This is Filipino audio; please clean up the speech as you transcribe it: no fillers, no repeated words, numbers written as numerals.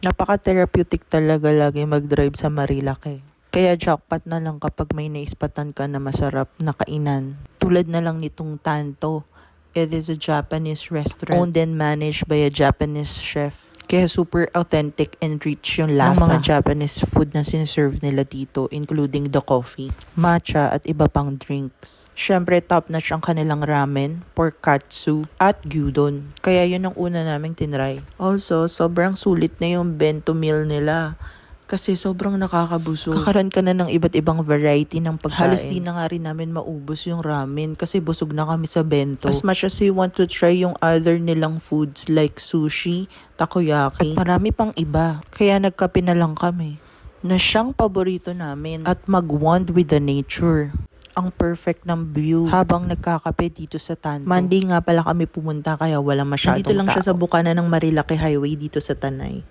Napaka-therapeutic talaga lagi mag-drive sa Marilake. Kaya jackpot na lang kapag may naispatan ka na masarap na kainan. Tulad na lang nitong Tanto. It is a Japanese restaurant owned and managed by a Japanese chef. Kaya super authentic and rich yung lasa ng mga Japanese food na sinaserve nila dito, including the coffee, matcha at iba pang drinks. Syempre top notch ang kanilang ramen, pork katsu at gyudon. Kaya yun ang una naming tinry. Also, sobrang sulit na yung bento meal nila. Kasi sobrang nakakabusog. Kakaroon ka na ng iba't ibang variety ng pagkain. Halos di na nga rin namin maubos yung ramen kasi busog na kami sa bento. As much as we want to try yung other nilang foods like sushi, takoyaki, at marami pang iba. Kaya nagkape na lang kami na siyang paborito namin at mag-wand with the nature. Ang perfect ng view habang nagkakape dito sa Tanto. Monday nga pala kami pumunta kaya walang masyadong tao. Dito lang siya sa bukana ng Marilake Highway dito sa Tanay.